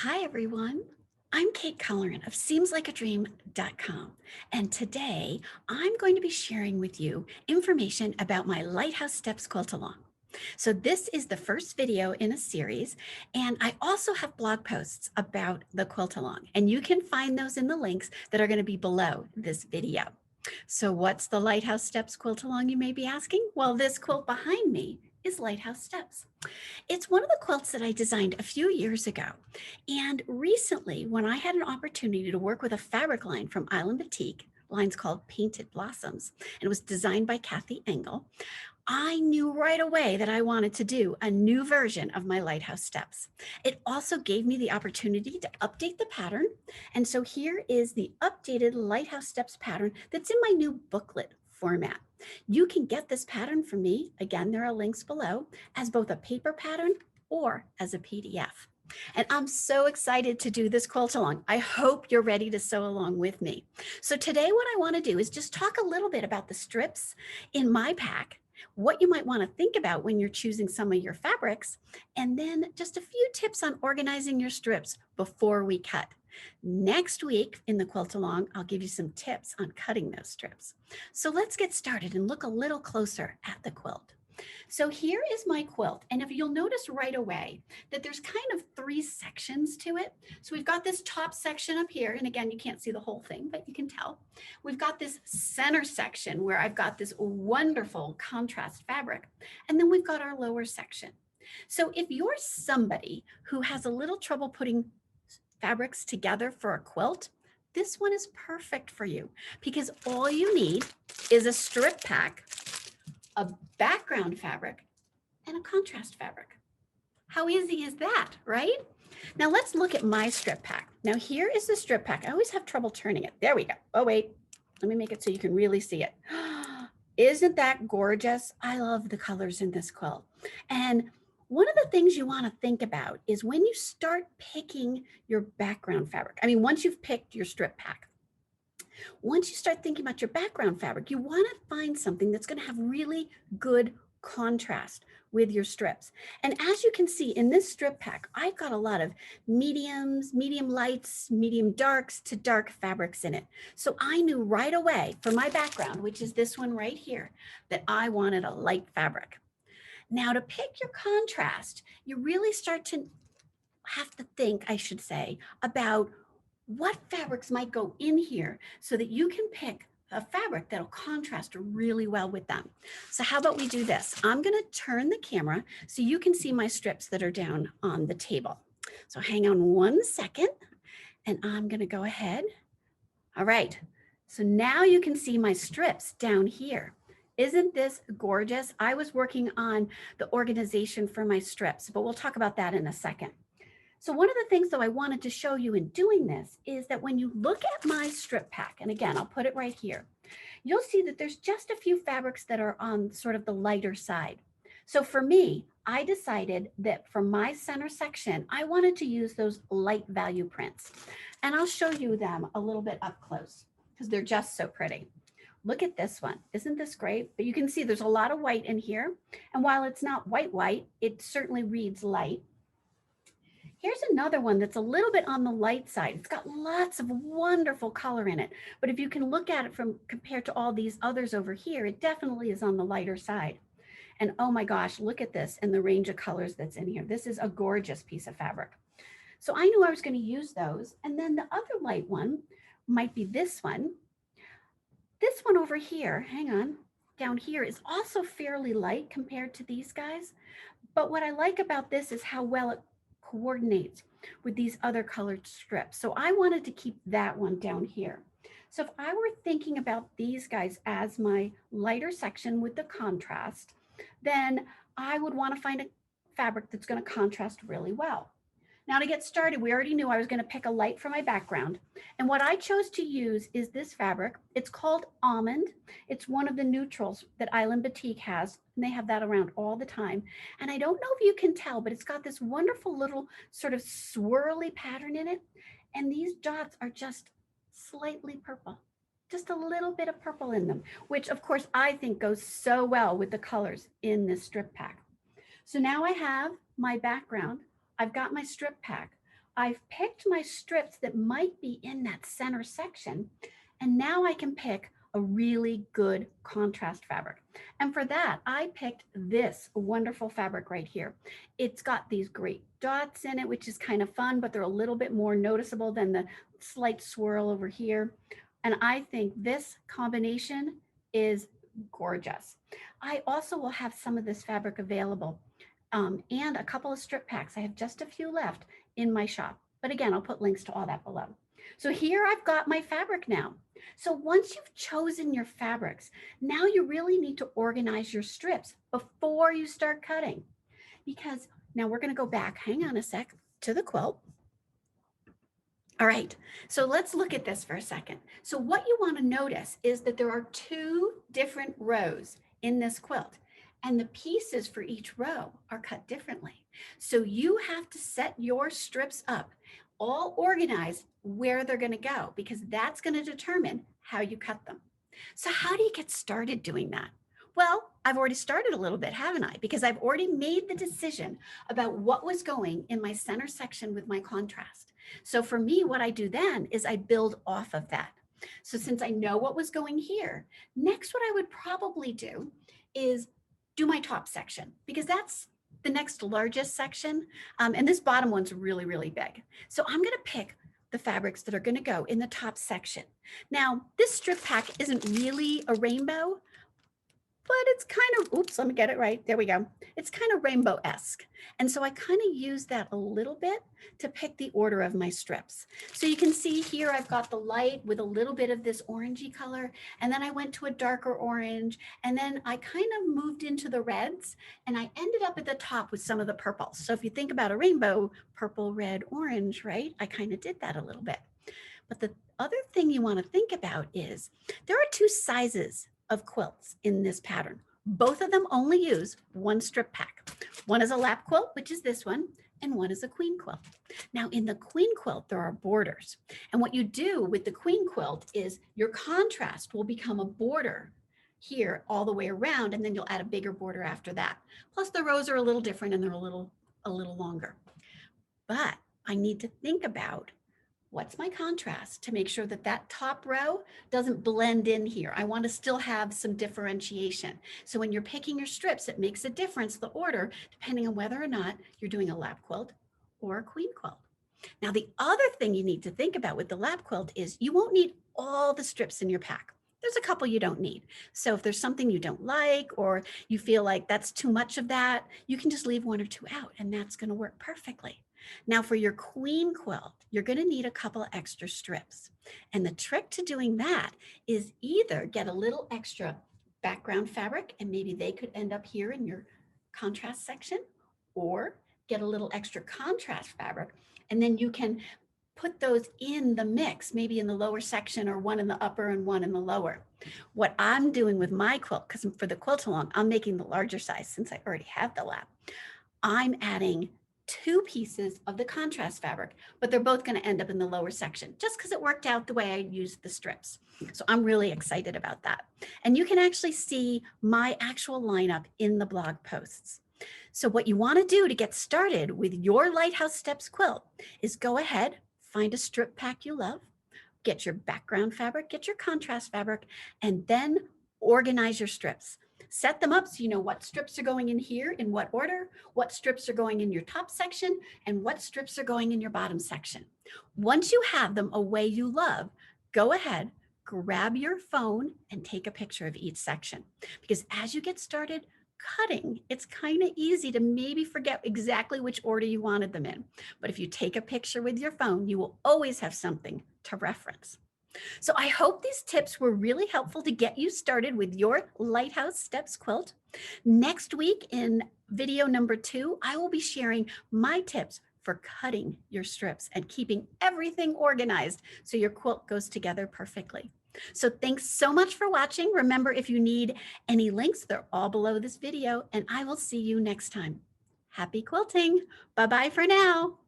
Hi, everyone. I'm Kate Colleran of SeemsLikeADream.com, and today I'm going to be sharing with you information about my Lighthouse Steps Quilt Along. So this is the first video in a series, and I also have blog posts about the Quilt Along, and you can find those in the links that are going to be below this video. So what's the Lighthouse Steps Quilt Along, you may be asking? Well, this quilt behind me is Lighthouse Steps. It's one of the quilts that I designed a few years ago. And recently, when I had an opportunity to work with a fabric line from Island Batik, lines called Painted Blossoms, and it was designed by Kathy Engel, I knew right away that I wanted to do a new version of my Lighthouse Steps. It also gave me the opportunity to update the pattern. And so here is the updated Lighthouse Steps pattern that's in my new booklet format. You can get this pattern from me. Again, there are links below as both a paper pattern or as a PDF. And I'm so excited to do this quilt along. I hope you're ready to sew along with me. So today what I want to do is just talk a little bit about the strips in my pack, what you might want to think about when you're choosing some of your fabrics, and then just a few tips on organizing your strips before we cut. Next week in the Quilt Along, I'll give you some tips on cutting those strips. So let's get started and look a little closer at the quilt. So here is my quilt, and if you'll notice right away that there's kind of three sections to it. So we've got this top section up here, and again, you can't see the whole thing, but you can tell. We've got this center section where I've got this wonderful contrast fabric, and then we've got our lower section. So if you're somebody who has a little trouble putting fabrics together for a quilt, this one is perfect for you because all you need is a strip pack, a background fabric, and a contrast fabric. How easy is that, right? Now let's look at my strip pack. Now here is the strip pack. I always have trouble turning it. There we go. Oh wait, let me make it so you can really see it. Isn't that gorgeous? I love the colors in this quilt. And one of the things you want to think about is when you start picking your background fabric. I mean, once you've picked your strip pack, once you start thinking about your background fabric, you want to find something that's going to have really good contrast with your strips. And as you can see in this strip pack, I've got a lot of mediums, medium lights, medium darks to dark fabrics in it. So I knew right away for my background, which is this one right here, that I wanted a light fabric. Now to pick your contrast, you really start to have to think, I should say, about what fabrics might go in here so that you can pick a fabric that'll contrast really well with them. So how about we do this? I'm going to turn the camera so you can see my strips that are down on the table. So hang on 1 second and I'm going to go ahead. All right. So now you can see my strips down here. Isn't this gorgeous? I was working on the organization for my strips, but we'll talk about that in a second. So one of the things though I wanted to show you in doing this is that when you look at my strip pack, and again, I'll put it right here, you'll see that there's just a few fabrics that are on sort of the lighter side. So for me, I decided that for my center section, I wanted to use those light value prints. And I'll show you them a little bit up close because they're just so pretty. Look at this one. Isn't this great? But you can see there's a lot of white in here. And while it's not white, it certainly reads light. Here's another one that's a little bit on the light side. It's got lots of wonderful color in it. But if you can look at it from compared to all these others over here, it definitely is on the lighter side. And oh my gosh, look at this and the range of colors that's in here. This is a gorgeous piece of fabric. So I knew I was going to use those. And then the other light one might be this one. This one over here, hang on, down here is also fairly light compared to these guys. But what I like about this is how well it coordinates with these other colored strips. So I wanted to keep that one down here. So if I were thinking about these guys as my lighter section with the contrast, then I would want to find a fabric that's going to contrast really well. Now to get started, we already knew I was going to pick a light for my background. And what I chose to use is this fabric. It's called Almond. It's one of the neutrals that Island Batik has. And they have that around all the time. And I don't know if you can tell, but it's got this wonderful little sort of swirly pattern in it. And these dots are just slightly purple, just a little bit of purple in them, which of course I think goes so well with the colors in this strip pack. So now I have my background. I've got my strip pack. I've picked my strips that might be in that center section, and now I can pick a really good contrast fabric. And for that, I picked this wonderful fabric right here. It's got these great dots in it, which is kind of fun, but they're a little bit more noticeable than the slight swirl over here. And I think this combination is gorgeous. I also will have some of this fabric available and a couple of strip packs. I have just a few left in my shop. But again, I'll put links to all that below. So here I've got my fabric now. So once you've chosen your fabrics, now you really need to organize your strips before you start cutting. Because now we're going to go back, hang on a sec, to the quilt. All right, so let's look at this for a second. So what you want to notice is that there are two different rows in this quilt, and the pieces for each row are cut differently. So you have to set your strips up, all organized where they're going to go, because that's going to determine how you cut them. So how do you get started doing that? Well, I've already started a little bit, haven't I? Because I've already made the decision about what was going in my center section with my contrast. So for me, what I do then is I build off of that. So since I know what was going here, next what I would probably do is do my top section, because that's the next largest section. And this bottom one's really, really big. So I'm going to pick the fabrics that are going to go in the top section. Now, this strip pack isn't really a rainbow, but it's kind of, oops, let me get it right. There we go. It's kind of rainbow-esque. And so I kind of use that a little bit to pick the order of my strips. So you can see here, I've got the light with a little bit of this orangey color. And then I went to a darker orange. And then I kind of moved into the reds. And I ended up at the top with some of the purples. So if you think about a rainbow, purple, red, orange, right? I kind of did that a little bit. But the other thing you want to think about is there are two sizes of quilts in this pattern. Both of them only use one strip pack. One is a lap quilt, which is this one, and one is a queen quilt. Now in the queen quilt, there are borders. And what you do with the queen quilt is your contrast will become a border here all the way around, and then you'll add a bigger border after that. Plus the rows are a little different and they're a little longer. But I need to think about what's my contrast to make sure that that top row doesn't blend in here. I want to still have some differentiation. So when you're picking your strips, it makes a difference, the order, depending on whether or not you're doing a lap quilt or a queen quilt. Now, the other thing you need to think about with the lap quilt is you won't need all the strips in your pack. There's a couple you don't need. So if there's something you don't like, or you feel like that's too much of that, you can just leave one or two out, and that's going to work perfectly. Now for your queen quilt, you're going to need a couple extra strips. And the trick to doing that is either get a little extra background fabric, and maybe they could end up here in your contrast section, or get a little extra contrast fabric, and then you can put those in the mix, maybe in the lower section, or one in the upper and one in the lower. What I'm doing with my quilt, because for the Quilt Along, I'm making the larger size since I already have the lap. I'm adding 2 pieces of the contrast fabric, but they're both going to end up in the lower section just because it worked out the way I used the strips. So I'm really excited about that. And you can actually see my actual lineup in the blog posts. So what you want to do to get started with your Lighthouse Steps quilt is go ahead, find a strip pack you love, get your background fabric, get your contrast fabric, and then organize your strips. Set them up so you know what strips are going in here in what order, what strips are going in your top section, and what strips are going in your bottom section. Once you have them a way you love, go ahead, grab your phone and take a picture of each section. Because as you get started cutting, it's kind of easy to maybe forget exactly which order you wanted them in. But if you take a picture with your phone, you will always have something to reference. So I hope these tips were really helpful to get you started with your Lighthouse Steps quilt. Next week in video number 2, I will be sharing my tips for cutting your strips and keeping everything organized so your quilt goes together perfectly. So thanks so much for watching. Remember, if you need any links, they're all below this video, and I will see you next time. Happy quilting. Bye-bye for now.